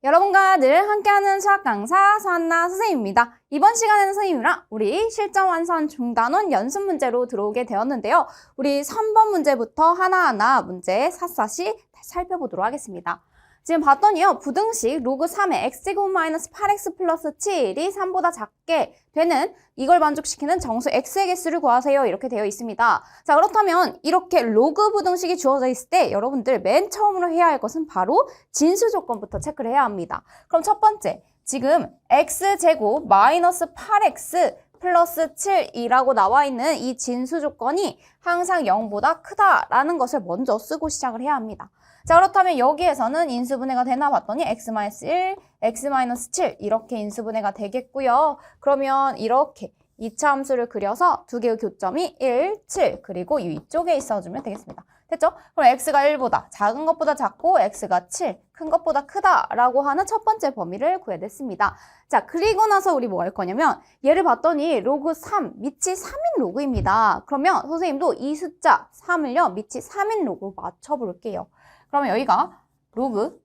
여러분과 늘 함께하는 수학 강사 서한나 선생님입니다. 이번 시간에는 선생님이랑 우리 실전 완성 중단원 연습 문제로 들어오게 되었는데요. 우리 3번 문제부터 하나하나 문제 샅샅이 살펴보도록 하겠습니다. 지금 봤더니요. 부등식 로그 3의 x제곱 마이너스 8x 플러스 7이 3보다 작게 되는 이걸 만족시키는 정수 x의 개수를 구하세요. 이렇게 되어 있습니다. 자, 그렇다면 이렇게 로그 부등식이 주어져 있을 때 여러분들 맨 처음으로 해야 할 것은 바로 진수 조건부터 체크를 해야 합니다. 그럼 첫 번째, 지금 x제곱 마이너스 8x 플러스 7이라고 나와 있는 이 진수 조건이 항상 0보다 크다라는 것을 먼저 쓰고 시작을 해야 합니다. 자, 그렇다면 여기에서는 인수분해가 되나 봤더니 x-1, x-7 이렇게 인수분해가 되겠고요. 그러면 이렇게 2차 함수를 그려서 두 개의 교점이 1, 7 그리고 위쪽에 있어주면 되겠습니다. 됐죠? 그럼 x가 1보다 작은 것보다 작고 x가 7, 큰 것보다 크다라고 하는 첫 번째 범위를 구해냈습니다. 자, 그리고 나서 우리 뭐 할 거냐면 얘를 봤더니 로그 3, 밑이 3인 로그입니다. 그러면 선생님도 이 숫자 3을요, 밑이 3인 로그로 맞춰볼게요. 그러면 여기가 로그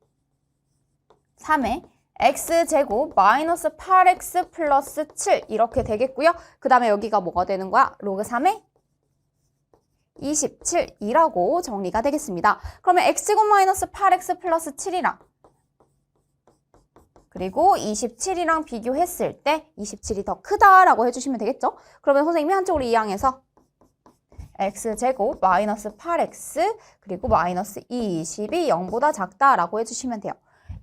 3의 x제곱 마이너스 8x 플러스 7 이렇게 되겠고요. 그 다음에 여기가 뭐가 되는 거야? 로그 3의 27이라고 정리가 되겠습니다. 그러면 x제곱 마이너스 8x 플러스 7이랑 그리고 27이랑 비교했을 때 27이 더 크다라고 해주시면 되겠죠? 그러면 선생님이 한쪽으로 이항해서 x제곱 마이너스 8x 그리고 마이너스 20이 0보다 작다라고 해주시면 돼요.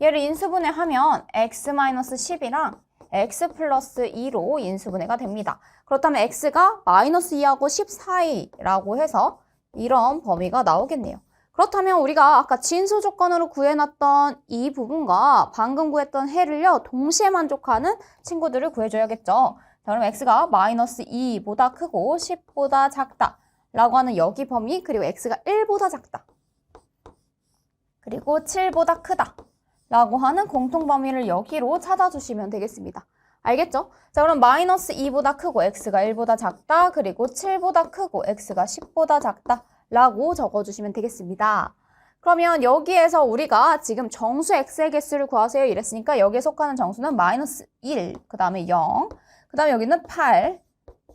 얘를 인수분해하면 x-10이랑 x 플러스 2로 인수분해가 됩니다. 그렇다면 x가 마이너스 2하고 10 사이라고 해서 이런 범위가 나오겠네요. 그렇다면 우리가 아까 진수 조건으로 구해놨던 이 부분과 방금 구했던 해를요 동시에 만족하는 친구들을 구해줘야겠죠. 자, 그럼 x가 마이너스 2보다 크고 10보다 작다 라고 하는 여기 범위, 그리고 x가 1보다 작다 그리고 7보다 크다 라고 하는 공통 범위를 여기로 찾아주시면 되겠습니다. 알겠죠? 자, 그럼 마이너스 2보다 크고 x가 1보다 작다 그리고 7보다 크고 x가 10보다 작다 라고 적어주시면 되겠습니다. 그러면 여기에서 우리가 지금 정수 x의 개수를 구하세요 이랬으니까 여기에 속하는 정수는 마이너스 1, 그 다음에 0, 그 다음에 여기는 8,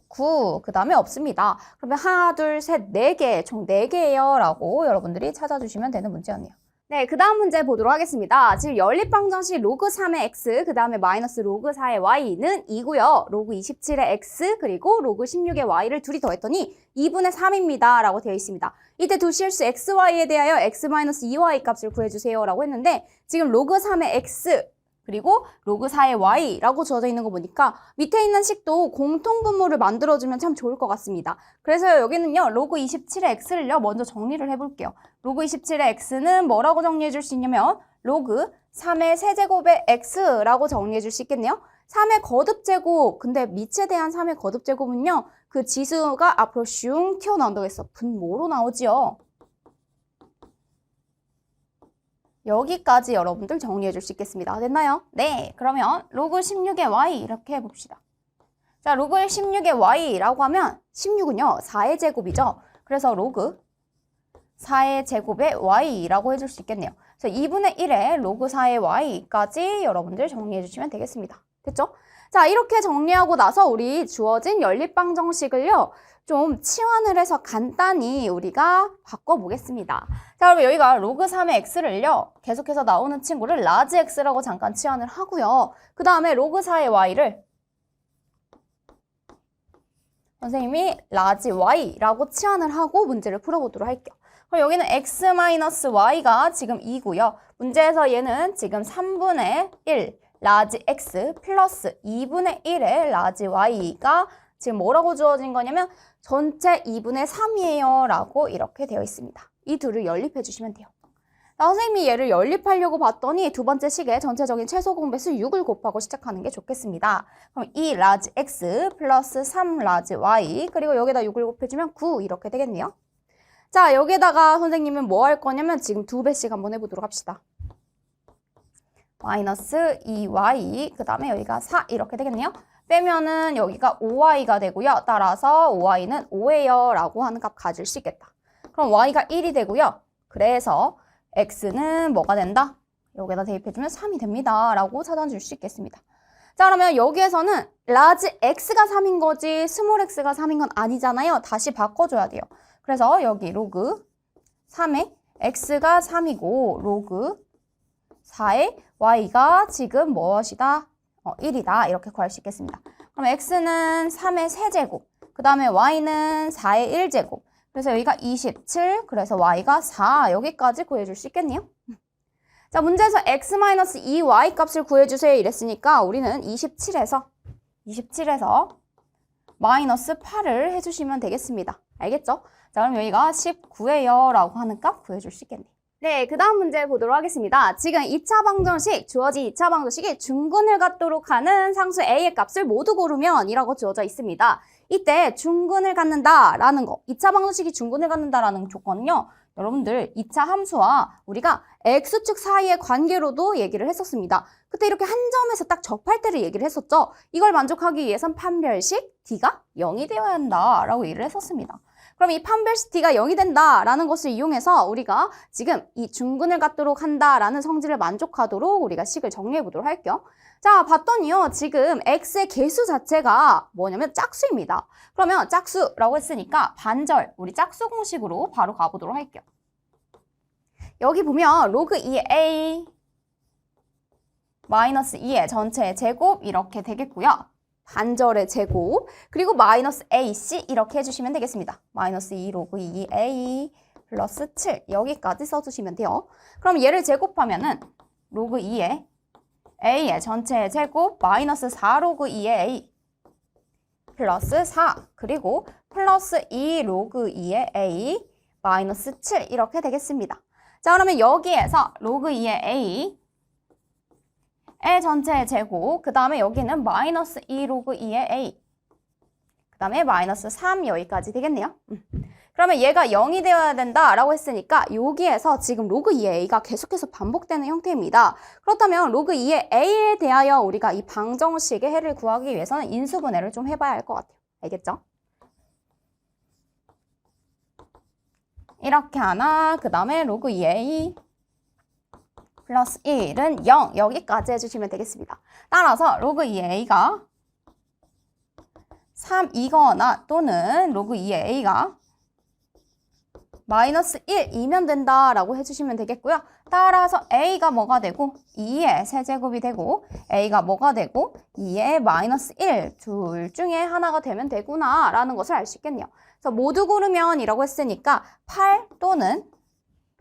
9, 그 다음에 없습니다. 그러면 하나, 둘, 셋, 4개, 총 4개예요 라고 여러분들이 찾아주시면 되는 문제였네요. 네, 그 다음 문제 보도록 하겠습니다. 지금 연립방정식 로그 3의 x, 그 다음에 마이너스 로그 4의 y는 2고요. 로그 27의 x, 그리고 로그 16의 y를 둘이 더했더니 2분의 3입니다. 라고 되어 있습니다. 이때 두 실수 xy에 대하여 x-2y 값을 구해주세요. 라고 했는데 지금 로그 3의 x, 그리고 로그 4의 y라고 주어져 있는 거 보니까 밑에 있는 식도 공통분모를 만들어주면 참 좋을 것 같습니다. 그래서 여기는요, 로그 27의 x를요, 먼저 정리를 해볼게요. 로그 27의 x는 뭐라고 정리해 줄 수 있냐면 로그 3의 세제곱의 x라고 정리해 줄 수 있겠네요. 3의 거듭제곱, 근데 밑에 대한 3의 거듭제곱은요, 그 지수가 앞으로 슝 튀어나온다고 했어. 분모로 나오지요. 여기까지 여러분들 정리해 줄 수 있겠습니다. 됐나요? 네, 그러면 로그 16의 y 이렇게 해봅시다. 자, 로그 16의 y라고 하면 16은요, 4의 제곱이죠. 그래서 로그 4의 제곱의 y라고 해줄 수 있겠네요. 그래서 2분의 1의 로그 4의 y까지 여러분들 정리해 주시면 되겠습니다. 됐죠? 자, 이렇게 정리하고 나서 우리 주어진 연립방정식을요, 좀 치환을 해서 간단히 우리가 바꿔보겠습니다. 자, 그럼 여기가 로그 3의 x를요, 계속해서 나오는 친구를 라지 x라고 잠깐 치환을 하고요. 그 다음에 로그 4의 y를 선생님이 라지 y라고 치환을 하고 문제를 풀어보도록 할게요. 그럼 여기는 x-y가 지금 2고요. 문제에서 얘는 지금 3분의 1 라지 x 플러스 2분의 1의 라지 y가 지금 뭐라고 주어진 거냐면 전체 2분의 3이에요 라고 이렇게 되어 있습니다. 이 둘을 연립해 주시면 돼요. 선생님이 얘를 연립하려고 봤더니 두 번째 식에 전체적인 최소 공배수 6을 곱하고 시작하는 게 좋겠습니다. 그럼 2 라지 x 플러스 3 라지 y 그리고 여기다 6을 곱해주면 9 이렇게 되겠네요. 자, 여기다가 선생님은 뭐 할 거냐면 지금 2배씩 한번 해보도록 합시다. 마이너스 2y 그 다음에 여기가 4 이렇게 되겠네요. 빼면은 여기가 5y가 되고요. 따라서 5y는 5예요 라고 하는 값 가질 수 있겠다. 그럼 y가 1이 되고요. 그래서 x는 뭐가 된다? 여기다 대입해주면 3이 됩니다. 라고 찾아줄 수 있겠습니다. 자, 그러면 여기에서는 라지 x가 3인 거지 스몰 x가 3인 건 아니잖아요. 다시 바꿔줘야 돼요. 그래서 여기 로그 3에 x가 3이고 로그 4에 y가 지금 무엇이다? 1이다. 이렇게 구할 수 있겠습니다. 그럼 x는 3의 세제곱, 그 다음에 y는 4의 1제곱. 그래서 여기가 27, 그래서 y가 4. 여기까지 구해줄 수 있겠네요. 자, 문제에서 x-2y 값을 구해주세요 이랬으니까 우리는 27에서 마이너스 8을 해주시면 되겠습니다. 알겠죠? 자, 그럼 여기가 19예요 라고 하는 값 구해줄 수 있겠네요. 네, 그 다음 문제 보도록 하겠습니다. 지금 2차 방정식, 주어진 2차 방정식이 중근을 갖도록 하는 상수 a의 값을 모두 고르면 이라고 주어져 있습니다. 이때 중근을 갖는다라는 거, 2차 방정식이 중근을 갖는다라는 조건은요. 여러분들 2차 함수와 우리가 x축 사이의 관계로도 얘기를 했었습니다. 그때 이렇게 한 점에서 딱 접할 때를 얘기를 했었죠. 이걸 만족하기 위해선 판별식 d가 0이 되어야 한다라고 얘기를 했었습니다. 그럼 이 판별식 d가 0이 된다라는 것을 이용해서 우리가 지금 이 중근을 갖도록 한다라는 성질을 만족하도록 우리가 식을 정리해 보도록 할게요. 자, 봤더니요. 지금 x의 개수 자체가 뭐냐면 짝수입니다. 그러면 짝수라고 했으니까 반절, 우리 짝수 공식으로 바로 가보도록 할게요. 여기 보면 로그 2a 마이너스 2의 전체의 제곱 이렇게 되겠고요. 반절의 제곱, 그리고 마이너스 ac 이렇게 해주시면 되겠습니다. 마이너스 2 로그 2a 플러스 7 여기까지 써주시면 돼요. 그럼 얘를 제곱하면은 로그 2의 a의 전체의 제곱 마이너스 4 로그 2의 a 플러스 4 그리고 플러스 2 로그 2의 a 마이너스 7 이렇게 되겠습니다. 자, 그러면 여기에서 로그 2의 a 의 전체의 제곱, 그 다음에 여기는 마이너스 2 로그 2의 a, 그 다음에 마이너스 3 여기까지 되겠네요. 그러면 얘가 0이 되어야 된다라고 했으니까 여기에서 지금 로그 2의 a가 계속해서 반복되는 형태입니다. 그렇다면 로그 2의 a에 대하여 우리가 이 방정식의 해를 구하기 위해서는 인수분해를 좀 해봐야 할 것 같아요. 알겠죠? 이렇게 하나, 그 다음에 로그 2의 a 플러스 1은 0 여기까지 해주시면 되겠습니다. 따라서 로그 2의 a가 3이거나 또는 로그 2의 a가 마이너스 1이면 된다라고 해주시면 되겠고요. 따라서 a가 뭐가 되고 2의 세제곱이 되고 a가 뭐가 되고 2의 마이너스 1 둘 중에 하나가 되면 되구나 라는 것을 알 수 있겠네요. 그래서 모두 고르면 이라고 했으니까 8 또는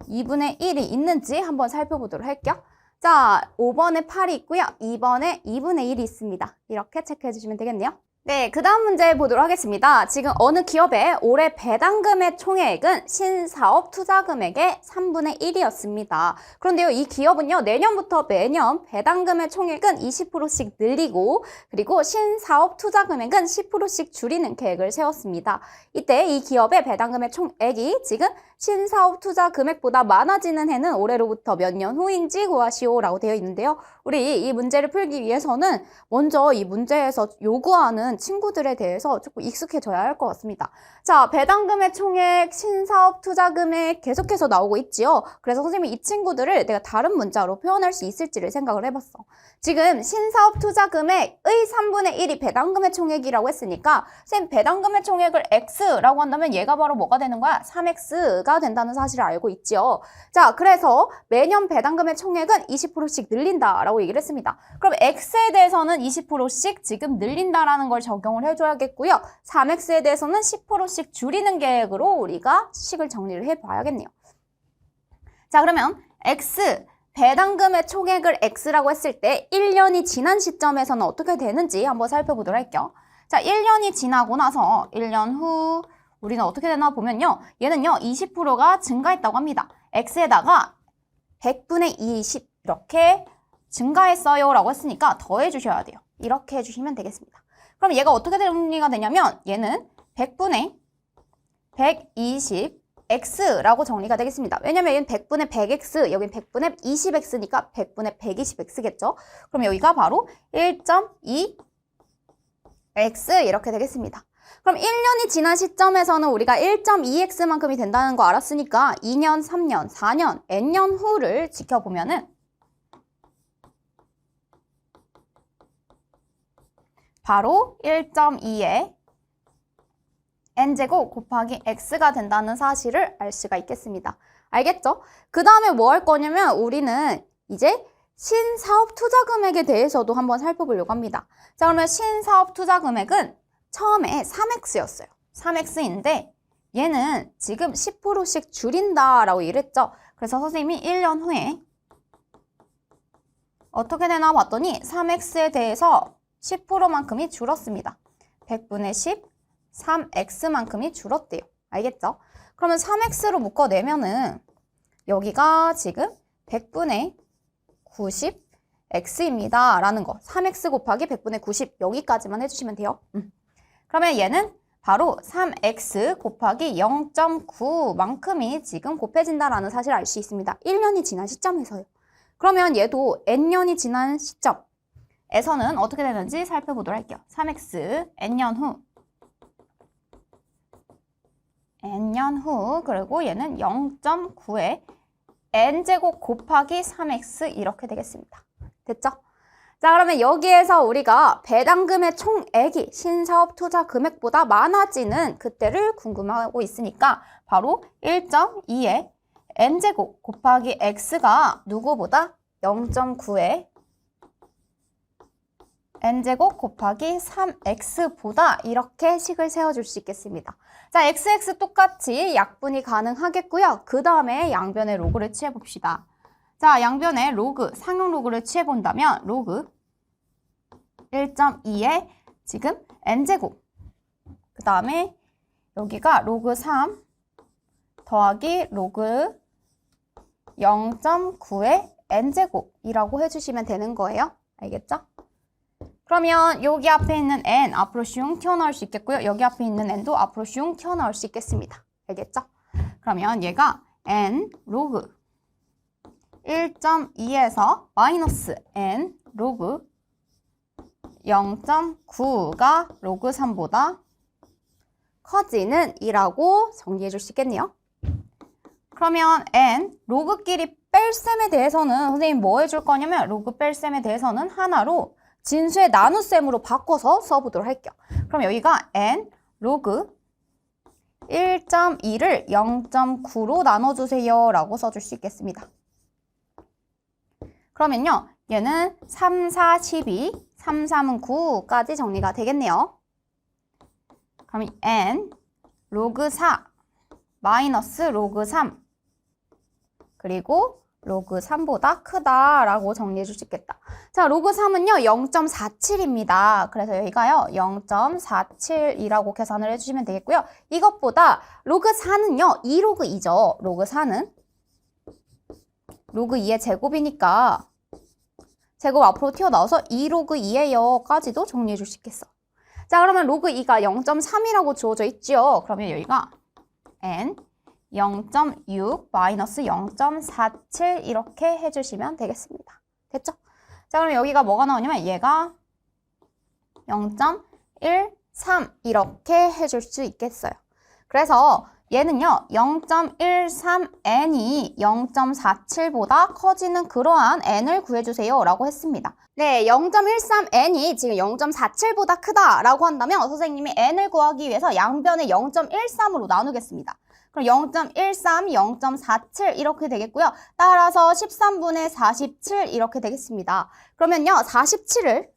2분의 1이 있는지 한번 살펴보도록 할게요. 자, 5번에 8이 있고요. 2번에 2분의 1이 있습니다. 이렇게 체크해 주시면 되겠네요. 네, 그 다음 문제 보도록 하겠습니다. 지금 어느 기업의 올해 배당금의 총액은 신사업 투자금액의 3분의 1이었습니다. 그런데요, 이 기업은요, 내년부터 매년 배당금의 총액은 20%씩 늘리고 그리고 신사업 투자금액은 10%씩 줄이는 계획을 세웠습니다. 이때 이 기업의 배당금의 총액이 지금 신사업 투자 금액보다 많아지는 해는 올해로부터 몇 년 후인지 구하시오라고 되어 있는데요. 우리 이 문제를 풀기 위해서는 먼저 이 문제에서 요구하는 친구들에 대해서 조금 익숙해져야 할 것 같습니다. 자, 배당금의 총액, 신사업 투자 금액 계속해서 나오고 있지요. 그래서 선생님이 이 친구들을 내가 다른 문자로 표현할 수 있을지를 생각을 해봤어. 지금 신사업 투자 금액의 3분의 1이 배당금의 총액이라고 했으니까 선생님 배당금의 총액을 x라고 한다면 얘가 바로 뭐가 되는 거야? 3x가 된다는 사실을 알고 있지요. 자, 그래서 매년 배당금의 총액은 20%씩 늘린다라고 얘기를 했습니다. 그럼 x에 대해서는 20%씩 지금 늘린다라는 걸 적용을 해줘야겠고요. 3x에 대해서는 10%씩 줄이는 계획으로 우리가 식을 정리를 해봐야겠네요. 자, 그러면 x 배당금의 총액을 x라고 했을 때 1년이 지난 시점에서는 어떻게 되는지 한번 살펴보도록 할게요. 자, 1년이 지나고 나서 1년 후 우리는 어떻게 되나 보면요. 얘는요, 20%가 증가했다고 합니다. x에다가 100분의 20 이렇게 증가했어요 라고 했으니까 더해 주셔야 돼요. 이렇게 해주시면 되겠습니다. 그럼 얘가 어떻게 정리가 되냐면 얘는 100분의 120 x라고 정리가 되겠습니다. 왜냐면 여기는 100분의 100x, 여긴 100분의 20x니까 100분의 120x겠죠. 그럼 여기가 바로 1.2x 이렇게 되겠습니다. 그럼 1년이 지난 시점에서는 우리가 1.2x만큼이 된다는 거 알았으니까 2년, 3년, 4년, n년 후를 지켜보면은 바로 1.2의 n제곱 곱하기 x가 된다는 사실을 알 수가 있겠습니다. 알겠죠? 그 다음에 뭐 할 거냐면 우리는 이제 신사업 투자 금액에 대해서도 한번 살펴보려고 합니다. 자, 그러면 신사업 투자 금액은 처음에 3x였어요. 3x인데 얘는 지금 10%씩 줄인다라고 이랬죠. 그래서 선생님이 1년 후에 어떻게 되나 봤더니 3x에 대해서 10%만큼이 줄었습니다. 100분의 10, 3x만큼이 줄었대요. 알겠죠? 그러면 3x로 묶어내면은 여기가 지금 100분의 90x입니다. 라는 거. 3x 곱하기 100분의 90 여기까지만 해주시면 돼요. 그러면 얘는 바로 3x 곱하기 0.9만큼이 지금 곱해진다라는 사실을 알 수 있습니다. 1년이 지난 시점에서요. 그러면 얘도 n년이 지난 시점에서는 어떻게 되는지 살펴보도록 할게요. 3x n년 후 그리고 얘는 0.9에 n제곱 곱하기 3x 이렇게 되겠습니다. 됐죠? 자, 그러면 여기에서 우리가 배당금의 총액이 신사업 투자 금액보다 많아지는 그때를 궁금하고 있으니까 바로 1.2의 n제곱 곱하기 x가 누구보다 0.9의 n제곱 곱하기 3x보다 이렇게 식을 세워줄 수 있겠습니다. 자, xx 똑같이 약분이 가능하겠고요. 그 다음에 양변의 로그를 취해봅시다. 자, 양변의 로그, 상용 로그를 취해본다면 로그 1.2의 지금 n제곱 그 다음에 여기가 로그 3 더하기 로그 0.9의 n제곱이라고 해주시면 되는 거예요. 알겠죠? 그러면 여기 앞에 있는 n 앞으로 슝 튀어나올 수 있겠고요. 여기 앞에 있는 n도 앞으로 슝 튀어나올 수 있겠습니다. 알겠죠? 그러면 얘가 n 로그 1.2에서 마이너스 n 로그 0.9가 로그 3보다 커지는 이라고 정리해 줄 수 있겠네요. 그러면 n 로그끼리 뺄셈에 대해서는 선생님 뭐 해줄 거냐면 로그 뺄셈에 대해서는 하나로 진수의 나눗셈으로 바꿔서 써보도록 할게요. 그럼 여기가 n 로그 1.2를 0.9로 나눠주세요 라고 써줄 수 있겠습니다. 그러면요 얘는 3, 4, 12, 3, 3은 9까지 정리가 되겠네요. 그럼 n 로그 4 마이너스 로그 3 그리고 로그 3보다 크다라고 정리해 줄 수 있겠다. 자, 로그 3은요 0.47입니다. 그래서 여기가요 0.47이라고 계산을 해주시면 되겠고요. 이것보다 로그 4는요 2로그 2죠. 로그 4는 로그 2의 제곱이니까 제곱 앞으로 튀어나와서 2로그 2예요 까지도 정리해 줄 수 있겠어. 자, 그러면 로그 2가 0.3이라고 주어져 있죠. 그러면 여기가 n 0.6 마이너스 0.47 이렇게 해주시면 되겠습니다. 됐죠? 자, 그럼 여기가 뭐가 나오냐면 얘가 0.13 이렇게 해줄 수 있겠어요. 그래서 얘는요 0.13n이 0.47보다 커지는 그러한 n을 구해주세요 라고 했습니다. 네, 0.13n이 지금 0.47보다 크다라고 한다면 선생님이 n을 구하기 위해서 양변을 0.13으로 나누겠습니다. 그럼 0.13, 0.47 이렇게 되겠고요. 따라서 13분의 47 이렇게 되겠습니다. 그러면요 47을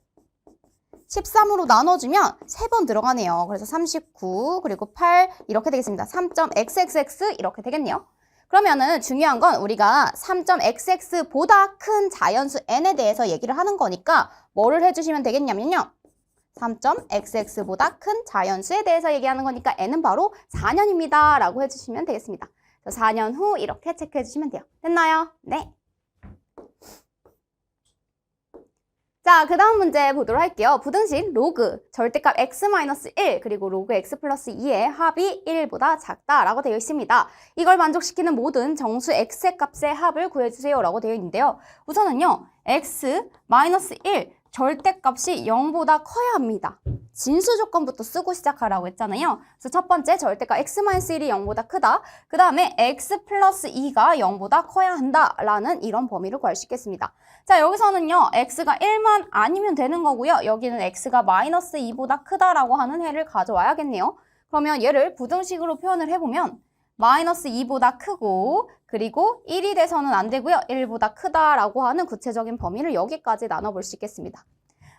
13으로 나눠주면 3번 들어가네요. 그래서 39 그리고 8 이렇게 되겠습니다. 3.xxx 이렇게 되겠네요. 그러면은 중요한 건 우리가 3.xx보다 큰 자연수 n에 대해서 얘기를 하는 거니까 뭐를 해주시면 되겠냐면요. 3.xx보다 큰 자연수에 대해서 얘기하는 거니까 n은 바로 4년입니다. 라고 해주시면 되겠습니다. 4년 후 이렇게 체크해 주시면 돼요. 됐나요? 네. 자, 그 다음 문제 보도록 할게요. 부등식 로그 절대값 x-1 그리고 로그 x 플러스 2의 합이 1보다 작다라고 되어 있습니다. 이걸 만족시키는 모든 정수 x의 값의 합을 구해주세요 라고 되어 있는데요. 우선은요 x-1 절대값이 0보다 커야 합니다. 진수 조건부터 쓰고 시작하라고 했잖아요. 그래서 첫 번째 절대값 x-1이 0보다 크다. 그 다음에 x 플러스 2가 0보다 커야 한다라는 이런 범위를 구할 수 있겠습니다. 자, 여기서는요. x가 1만 아니면 되는 거고요. 여기는 x가 마이너스 2보다 크다라고 하는 해를 가져와야겠네요. 그러면 얘를 부등식으로 표현을 해보면 마이너스 2보다 크고 그리고 1이 돼서는 안 되고요. 1보다 크다라고 하는 구체적인 범위를 여기까지 나눠볼 수 있겠습니다.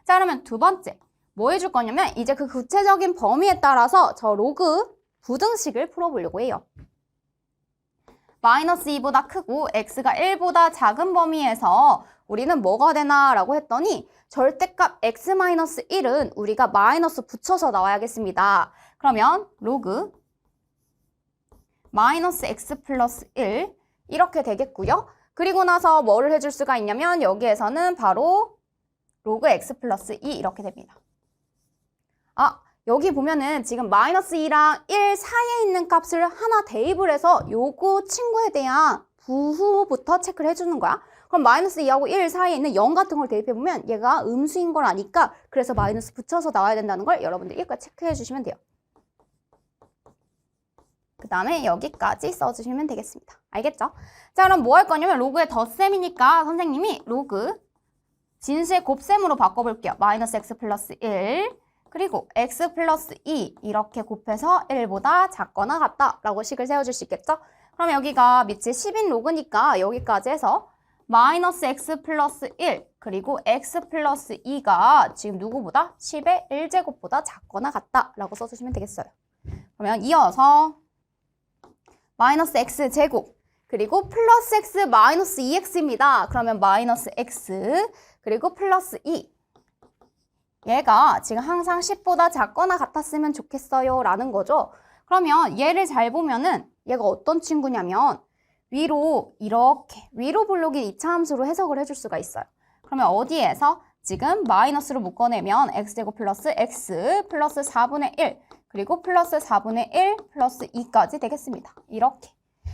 자, 그러면 두 번째 뭐 해줄 거냐면 이제 그 구체적인 범위에 따라서 저 로그 부등식을 풀어보려고 해요. 마이너스 2보다 크고 x가 1보다 작은 범위에서 우리는 뭐가 되나라고 했더니 절대값 x-1은 우리가 마이너스 붙여서 나와야겠습니다. 그러면 로그 마이너스 x 플러스 1 이렇게 되겠고요. 그리고 나서 뭐를 해줄 수가 있냐면 여기에서는 바로 로그 x 플러스 2 이렇게 됩니다. 아, 여기 보면은 지금 마이너스 2랑 1 사이에 있는 값을 하나 대입을 해서 요거 친구에 대한 부호부터 체크를 해주는 거야. 그럼 마이너스 2하고 1 사이에 있는 0 같은 걸 대입해보면 얘가 음수인 걸 아니까 그래서 마이너스 붙여서 나와야 된다는 걸 여러분들이 여기까지 체크해 주시면 돼요. 그 다음에 여기까지 써주시면 되겠습니다. 알겠죠? 자, 그럼 뭐 할 거냐면 로그의 덧셈이니까 선생님이 로그 진수의 곱셈으로 바꿔볼게요. 마이너스 x 플러스 1 그리고 x 플러스 2 이렇게 곱해서 1보다 작거나 같다라고 식을 세워줄 수 있겠죠? 그럼 여기가 밑이 10인 로그니까 여기까지 해서 마이너스 x 플러스 1 그리고 x 플러스 2가 지금 누구보다 10의 1제곱보다 작거나 같다라고 써주시면 되겠어요. 그러면 이어서 마이너스 x 제곱 그리고 플러스 x 마이너스 2x입니다. 그러면 마이너스 x 그리고 플러스 2 얘가 지금 항상 10보다 작거나 같았으면 좋겠어요 라는 거죠. 그러면 얘를 잘 보면은 얘가 어떤 친구냐면 위로 이렇게 위로 볼록인 이차함수로 해석을 해줄 수가 있어요. 그러면 어디에서 지금 마이너스로 묶어내면 x제곱 플러스 x 플러스 4분의 1 그리고 플러스 4분의 1 플러스 2까지 되겠습니다. 이렇게.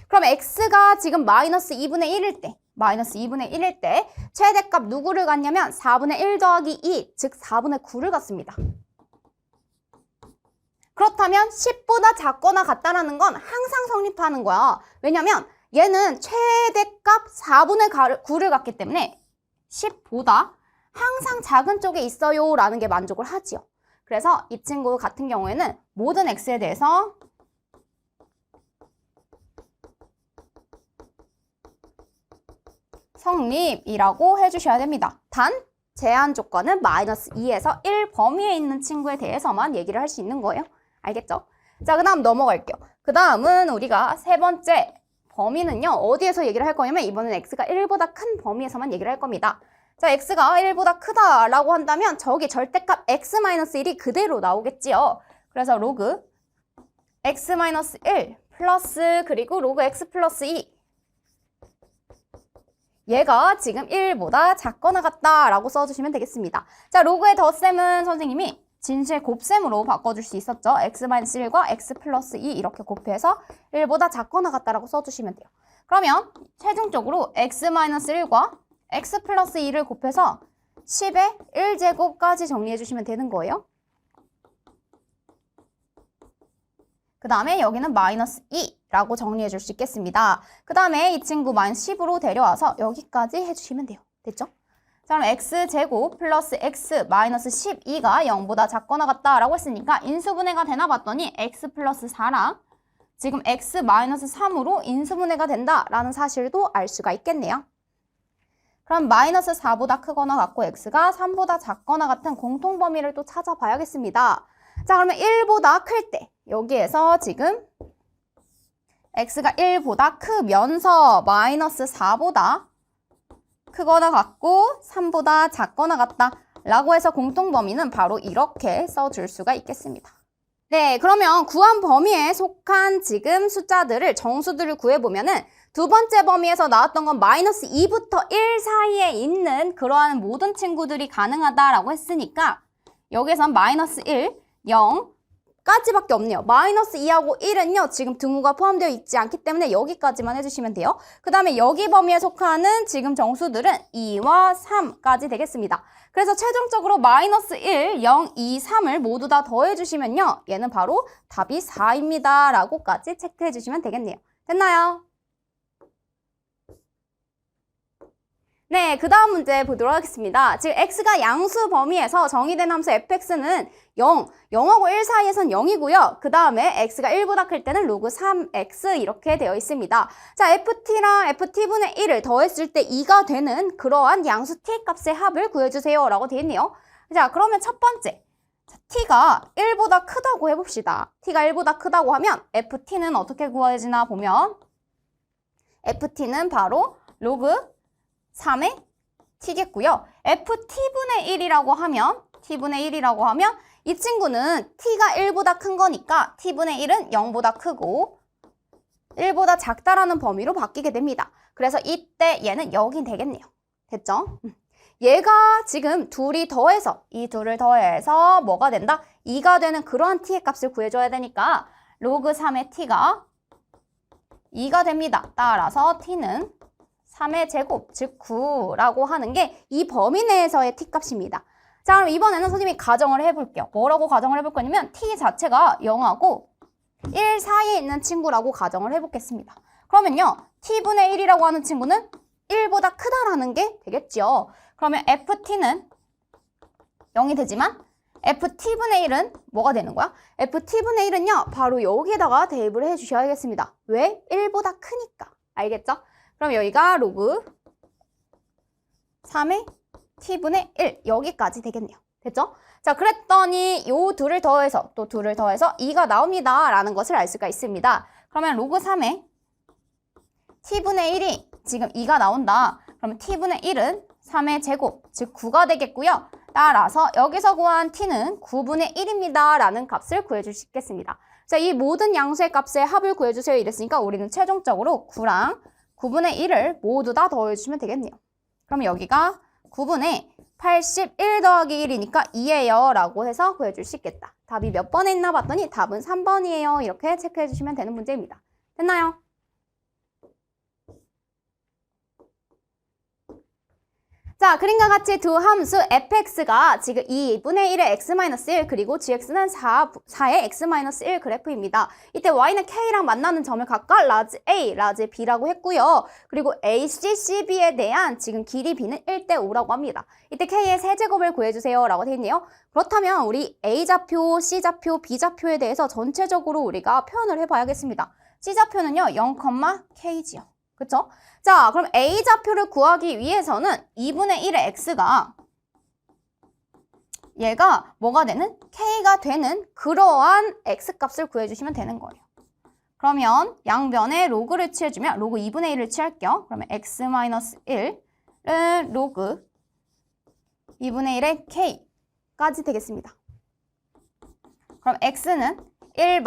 그럼 x가 지금 마이너스 2분의 1일 때 마이너스 2분의 1일 때 최대값 누구를 갖냐면 4분의 1 더하기 2, 즉 4분의 9를 갖습니다. 그렇다면 10보다 작거나 같다라는 건 항상 성립하는 거야. 왜냐면 얘는 최대값 4분의 9를 갖기 때문에 10보다 항상 작은 쪽에 있어요 라는 게 만족을 하지요. 그래서 이 친구 같은 경우에는 모든 x에 대해서 성립이라고 해주셔야 됩니다. 단 제한 조건은 마이너스 2에서 1 범위에 있는 친구에 대해서만 얘기를 할 수 있는 거예요. 알겠죠? 자, 그 다음 넘어갈게요. 그 다음은 우리가 세 번째 범위는요. 어디에서 얘기를 할 거냐면 이번엔 x가 1보다 큰 범위에서만 얘기를 할 겁니다. 자, x가 1보다 크다라고 한다면 저기 절대값 x-1이 그대로 나오겠지요. 그래서 로그 x-1 플러스 그리고 로그 x 플러스 2 얘가 지금 1보다 작거나 같다라고 써주시면 되겠습니다. 자, 로그의 덧셈은 선생님이 진수의 곱셈으로 바꿔줄 수 있었죠. x-1과 x 플러스 2 이렇게 곱해서 1보다 작거나 같다라고 써주시면 돼요. 그러면 최종적으로 x-1과 x 플러스 2를 곱해서 10의 1제곱까지 정리해 주시면 되는 거예요. 그 다음에 여기는 마이너스 2라고 정리해 줄 수 있겠습니다. 그 다음에 이 친구 마이너스 10으로 데려와서 여기까지 해주시면 돼요. 됐죠? 자, 그럼 x제곱 플러스 x 마이너스 12가 0보다 작거나 같다라고 했으니까 인수분해가 되나 봤더니 x 플러스 4랑 지금 x 마이너스 3으로 인수분해가 된다라는 사실도 알 수가 있겠네요. 그럼 마이너스 4보다 크거나 같고 x가 3보다 작거나 같은 공통범위를 또 찾아봐야겠습니다. 자, 그러면 1보다 클 때 여기에서 지금 x가 1보다 크면서 마이너스 4보다 크거나 같고 3보다 작거나 같다 라고 해서 공통범위는 바로 이렇게 써줄 수가 있겠습니다. 네, 그러면 구한 범위에 속한 지금 숫자들을 정수들을 구해보면은 두 번째 범위에서 나왔던 건 마이너스 2부터 1 사이에 있는 그러한 모든 친구들이 가능하다라고 했으니까 여기선 마이너스 1, 0, 까지밖에 없네요. 마이너스 2하고 1은요. 지금 등호가 포함되어 있지 않기 때문에 여기까지만 해주시면 돼요. 그 다음에 여기 범위에 속하는 지금 정수들은 2와 3까지 되겠습니다. 그래서 최종적으로 마이너스 1, 0, 2, 3을 모두 다 더해주시면요. 얘는 바로 답이 4입니다. 라고까지 체크해주시면 되겠네요. 됐나요? 네, 그 다음 문제 보도록 하겠습니다. 지금 x가 양수 범위에서 정의된 함수 fx는 0, 0하고 1 사이에선 0이고요. 그 다음에 x가 1보다 클 때는 로그 3x 이렇게 되어 있습니다. 자, ft랑 ft분의 1을 더했을 때 2가 되는 그러한 양수 t 값의 합을 구해주세요 라고 되어 있네요. 자, 그러면 첫 번째, t가 1보다 크다고 해봅시다. t가 1보다 크다고 하면 ft는 어떻게 구해지나 보면 ft는 바로 로그 3의 t겠고요. ft분의 1이라고 하면 이 친구는 t가 1보다 큰 거니까 t분의 1은 0보다 크고 1보다 작다라는 범위로 바뀌게 됩니다. 그래서 이때 얘는 여기 되겠네요. 됐죠? 얘가 지금 둘이 더해서 이 둘을 더해서 뭐가 된다? 2가 되는 그러한 t의 값을 구해줘야 되니까 로그 3의 t가 2가 됩니다. 따라서 t는 3의 제곱, 즉 9라고 하는 게 이 범위 내에서의 t값입니다. 자, 그럼 이번에는 선생님이 가정을 해볼게요. 뭐라고 가정을 해볼 거냐면 t 자체가 0하고 1 사이에 있는 친구라고 가정을 해보겠습니다. 그러면요, t분의 1이라고 하는 친구는 1보다 크다라는 게 되겠죠. 그러면 ft는 0이 되지만 ft분의 1은 뭐가 되는 거야? ft분의 1은요, 바로 여기에다가 대입을 해주셔야겠습니다. 왜? 1보다 크니까. 알겠죠? 그럼 여기가 로그 3의 t분의 1 여기까지 되겠네요. 됐죠? 자, 그랬더니 요 둘을 더해서 또 둘을 더해서 2가 나옵니다 라는 것을 알 수가 있습니다. 그러면 로그 3의 t분의 1이 지금 2가 나온다. 그러면 t분의 1은 3의 제곱, 즉 9가 되겠고요. 따라서 여기서 구한 t는 9분의 1입니다 라는 값을 구해줄 수 있겠습니다. 자, 이 모든 양수의 값의 합을 구해주세요 이랬으니까 우리는 최종적으로 9랑 9분의 1을 모두 다 더해주시면 되겠네요. 그러면 여기가 9분의 81 더하기 1이니까 2예요 라고 해서 구해줄 수 있겠다. 답이 몇 번에 있나 봤더니 답은 3번이에요. 이렇게 체크해 주시면 되는 문제입니다. 됐나요? 자, 그림과 같이 두 함수 fx가 지금 2분의 1의 x-1 그리고 gx는 4의 x-1 그래프입니다. 이때 y는 k랑 만나는 점을 각각 라지 a, 라지 b라고 했고요. 그리고 ac, cb에 대한 지금 길이 b는 1대 5라고 합니다. 이때 k의 세제곱을 구해주세요 라고 되어 있네요. 그렇다면 우리 a좌표, c좌표, b좌표에 대해서 전체적으로 우리가 표현을 해봐야겠습니다. c좌표는요 0, k지요. 그쵸? 자, 그럼 A좌표를 구하기 위해서는 2분의 1의 X가 얘가 뭐가 되는? K가 되는 그러한 X값을 구해주시면 되는 거예요. 그러면 양변에 로그를 취해주면 로그 2분의 1을 취할게요. 그러면 X-1은 로그 2분의 1의 K까지 되겠습니다. 그럼 X는 1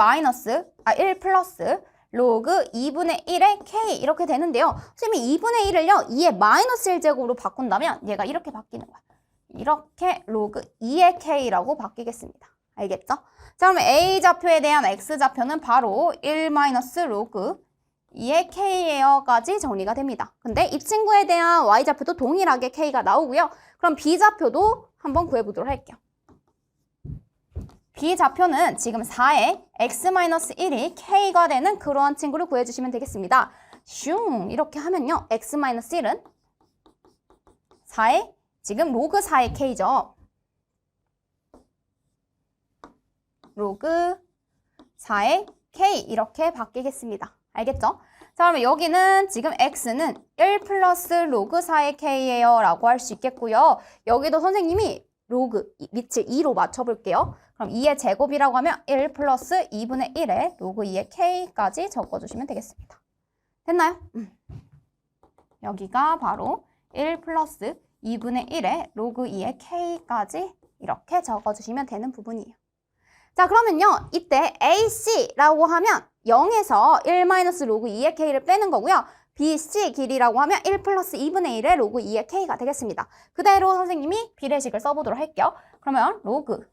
플러스 로그 2분의 1의 k 이렇게 되는데요. 선생님이 2분의 1을요. 2의 마이너스 1제곱으로 바꾼다면 얘가 이렇게 바뀌는 거야. 이렇게 로그 2의 k라고 바뀌겠습니다. 알겠죠? 자, 그러면 a좌표에 대한 x좌표는 바로 1 마이너스 로그 2의 k예요까지 정리가 됩니다. 근데 이 친구에 대한 y좌표도 동일하게 k가 나오고요. 그럼 b좌표도 한번 구해보도록 할게요. b좌표는 지금 4의 x-1이 k가 되는 그러한 친구를 구해주시면 되겠습니다. 슝 이렇게 하면요. x-1은 4의 지금 로그 4의 k죠. 로그 4의 k 이렇게 바뀌겠습니다. 알겠죠? 자, 그러면 여기는 지금 x는 1 플러스 로그 4의 k예요 라고 할 수 있겠고요. 여기도 선생님이 로그 밑을 2로 맞춰볼게요. 그럼 2의 제곱이라고 하면 1 플러스 2분의 1에 로그 2의 k까지 적어주시면 되겠습니다. 됐나요? 여기가 바로 1 플러스 2분의 1에 로그 2의 k까지 이렇게 적어주시면 되는 부분이에요. 자, 그러면요. 이때 AC라고 하면 0에서 1 마이너스 로그 2의 k를 빼는 거고요. BC 길이라고 하면 1 플러스 2분의 1의 로그 2의 k가 되겠습니다. 그대로 선생님이 비례식을 써보도록 할게요. 그러면 로그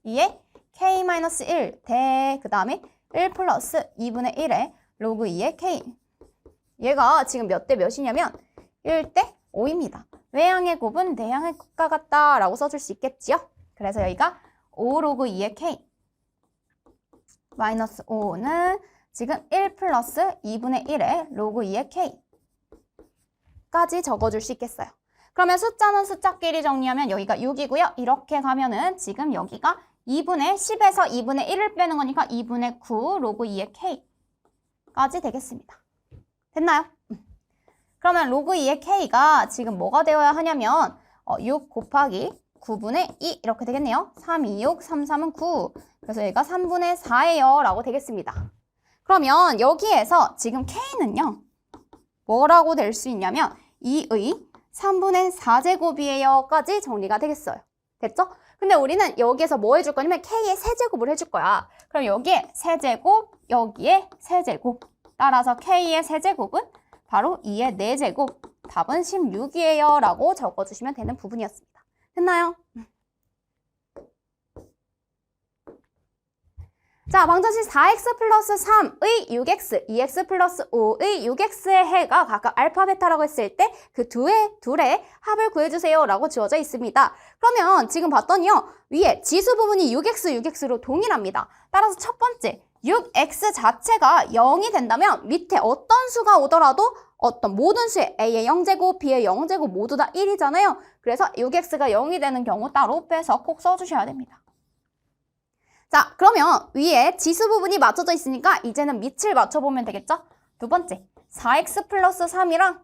2의 k-1 대 그 다음에 1 플러스 2분의 1의 로그 2의 k. 얘가 지금 몇 대 몇이냐면 1대 5입니다. 외양의 곱은 내양의 곱과 같다 라고 써줄 수 있겠지요. 그래서 여기가 5 로그 2의 k 마이너스 5는 지금 1 플러스 2분의 1의 로그 2의 k 까지 적어줄 수 있겠어요. 그러면 숫자는 숫자끼리 정리하면 여기가 6이고요. 이렇게 가면은 지금 여기가 2분의 10에서 2분의 1을 빼는 거니까 2분의 9 로그 2의 k까지 되겠습니다. 됐나요? 그러면 로그 2의 k가 지금 뭐가 되어야 하냐면 6 곱하기 9분의 2 이렇게 되겠네요. 3, 2, 6, 3, 3은 9. 그래서 얘가 3분의 4예요 라고 되겠습니다. 그러면 여기에서 지금 k는요. 뭐라고 될 수 있냐면 2의 3분의 4제곱이에요 까지 정리가 되겠어요. 됐죠? 근데 우리는 여기에서 뭐 해줄 거냐면 k의 세제곱을 해줄 거야. 그럼 여기에 세제곱, 여기에 세제곱. 따라서 k의 세제곱은 바로 2의 4제곱. 답은 16이에요 라고 적어주시면 되는 부분이었습니다. 됐나요? 자, 방정식 4x 플러스 3의 6x, 2x 플러스 5의 6x의 해가 각각 알파, 베타라고 했을 때 그 둘의 합을 구해주세요 라고 주어져 있습니다. 그러면 지금 봤더니요. 위에 지수 부분이 6x, 6x로 동일합니다. 따라서 첫 번째 6x 자체가 0이 된다면 밑에 어떤 수가 오더라도 어떤 모든 수의 a의 0제곱, b의 0제곱 모두 다 1이잖아요. 그래서 6x가 0이 되는 경우 따로 빼서 꼭 써주셔야 됩니다. 자, 그러면 위에 지수 부분이 맞춰져 있으니까 이제는 밑을 맞춰보면 되겠죠? 두 번째, 4x 플러스 3이랑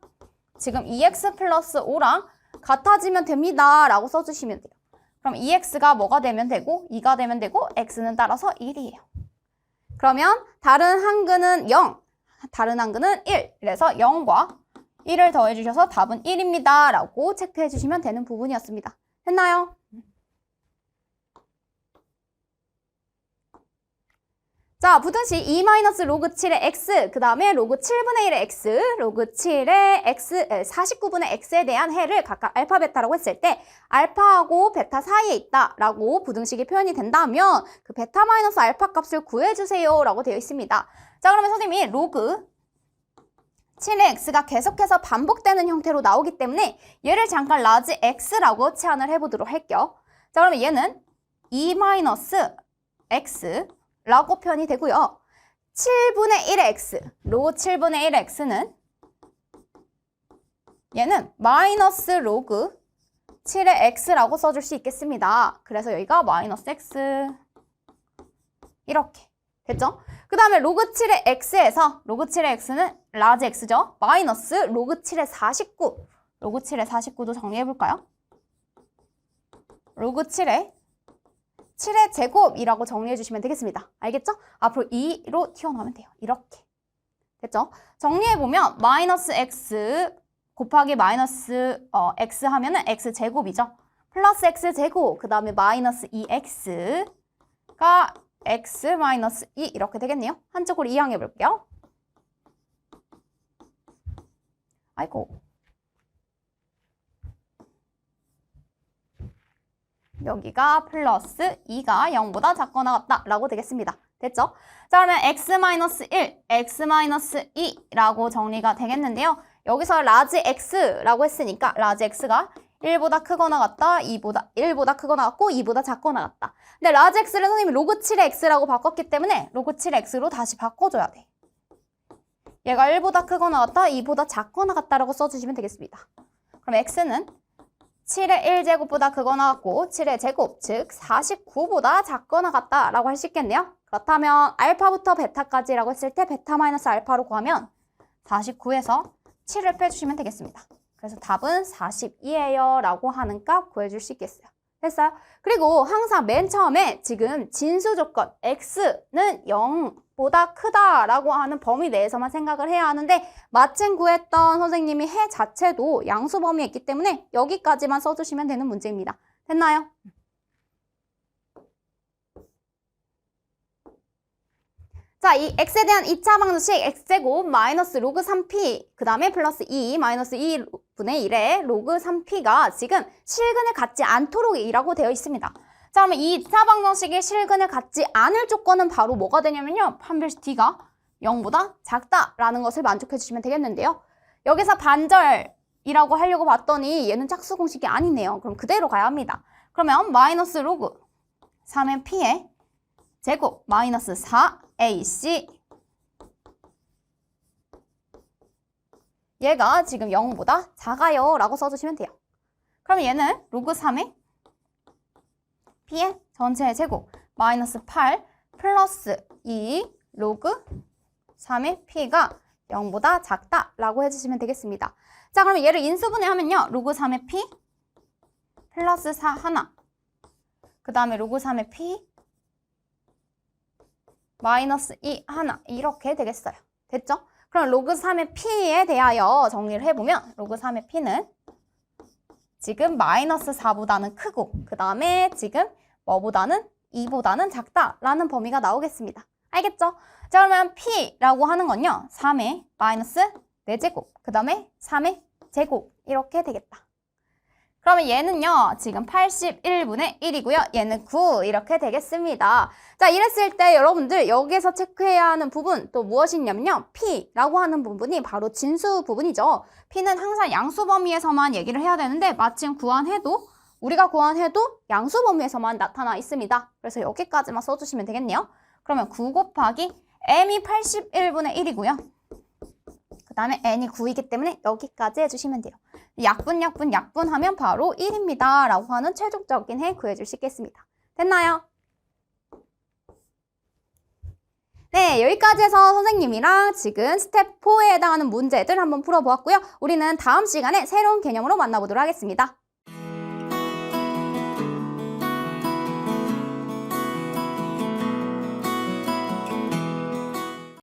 지금 2x 플러스 5랑 같아지면 됩니다 라고 써주시면 돼요. 그럼 2x가 뭐가 되면 되고 2가 되면 되고 x는 따라서 1이에요. 그러면 다른 한근은 0, 다른 한근은 1. 그래서 0과 1을 더해주셔서 답은 1입니다 라고 체크해 주시면 되는 부분이었습니다. 됐나요? 자, 부등식 2 로그 7의 x, 그 다음에 로그 7분의 1의 x, 로그 7의 x, 49분의 x에 대한 해를 각각 알파, 베타라고 했을 때 알파하고 베타 사이에 있다라고 부등식이 표현이 된다면 그 베타 마이너스 알파 값을 구해주세요 라고 되어 있습니다. 자, 그러면 선생님이 로그 7의 x가 계속해서 반복되는 형태로 나오기 때문에 얘를 잠깐 라지 x라고 치환을 해보도록 할게요. 자, 그러면 얘는 2 x 라고 표현이 되고요. 7분의 1의 x, 로그 7분의 1의 x는 얘는 마이너스 로그 7의 x라고 써줄 수 있겠습니다. 그래서 여기가 마이너스 x 이렇게 됐죠? 그 다음에 로그 7의 x에서 로그 7의 x는 라지 x죠. 마이너스 로그 7의 49, 로그 7의 49도 정리해볼까요? 로그 7의 제곱이라고 정리해 주시면 되겠습니다. 알겠죠? 앞으로 2로 튀어나오면 돼요. 이렇게. 됐죠? 정리해보면 마이너스 x 곱하기 마이너스 x 하면은 x 제곱이죠. 플러스 x 제곱, 그 다음에 마이너스 2x가 x 마이너스 2 이렇게 되겠네요. 한쪽으로 이항해 볼게요. 아이고. 여기가 플러스 2가 0보다 작거나 같다라고 되겠습니다. 됐죠? 자, 그러면 x-1, x-2라고 정리가 되겠는데요. 여기서 라지 x라고 했으니까 라지 x가 1보다 크거나 같다, 1보다 크거나 같고 2보다 작거나 같다. 근데 라지 x를 선생님이 로그 7의 x라고 바꿨기 때문에 로그 7의 x로 다시 바꿔줘야 돼. 얘가 1보다 크거나 같다, 2보다 작거나 같다라고 써주시면 되겠습니다. 그럼 x는 7의 1제곱보다 크거나 같고 7의 제곱, 즉 49보다 작거나 같다라고 할 수 있겠네요. 그렇다면 알파부터 베타까지라고 했을 때 베타 마이너스 알파로 구하면 49에서 7을 빼주시면 되겠습니다. 그래서 답은 42예요 라고 하는 값 구해줄 수 있겠어요. 됐어요? 그리고 항상 맨 처음에 지금 진수 조건 x는 0보다 크다라고 하는 범위 내에서만 생각을 해야 하는데 마침 구했던 선생님이 해 자체도 양수 범위에 있기 때문에 여기까지만 써주시면 되는 문제입니다. 됐나요? 자, 이 x에 대한 2차 방정식 x제곱 마이너스 로그 3p 그 다음에 플러스 2 마이너스 2분의 1의 로그 3p가 지금 실근을 갖지 않도록 이라고 되어 있습니다. 자, 그러면 이 2차 방정식의 실근을 갖지 않을 조건은 바로 뭐가 되냐면요. 판별식 D가 0보다 작다라는 것을 만족해 주시면 되겠는데요. 여기서 반절이라고 하려고 봤더니 얘는 짝수 공식이 아니네요. 그럼 그대로 가야 합니다. 그러면 마이너스 로그 3의 P의 제곱 마이너스 4AC 얘가 지금 0보다 작아요 라고 써주시면 돼요. 그럼 얘는 로그 3의 P의 전체의 제곱 마이너스 8 플러스 2 로그 3의 P가 0보다 작다라고 해주시면 되겠습니다. 자, 그럼 얘를 인수분해하면요. 로그 3의 P 플러스 4 하나 그 다음에 로그 3의 P 마이너스 2 하나 이렇게 되겠어요. 됐죠? 그럼 로그 3의 P에 대하여 정리를 해보면 로그 3의 P는 지금 마이너스 4보다는 크고 그 다음에 지금 뭐보다는 2보다는 작다라는 범위가 나오겠습니다. 알겠죠? 자, 그러면 P라고 하는 건요. 3의 마이너스 4제곱 그 다음에 3의 제곱 이렇게 되겠다. 그러면 얘는요. 지금 81분의 1이고요. 얘는 9 이렇게 되겠습니다. 자, 이랬을 때 여러분들 여기에서 체크해야 하는 부분 또 무엇이냐면요. P라고 하는 부분이 바로 진수 부분이죠. P는 항상 양수 범위에서만 얘기를 해야 되는데 마침 우리가 구한해도 양수 범위에서만 나타나 있습니다. 그래서 여기까지만 써주시면 되겠네요. 그러면 9 곱하기 m이 81분의 1이고요. 그 다음에 n이 9이기 때문에 여기까지 해주시면 돼요. 약분하면 바로 1입니다. 라고 하는 최종적인 해 구해줄 수 있겠습니다. 됐나요? 네, 여기까지 해서 선생님이랑 지금 스텝 4에 해당하는 문제들 한번 풀어보았고요. 우리는 다음 시간에 새로운 개념으로 만나보도록 하겠습니다.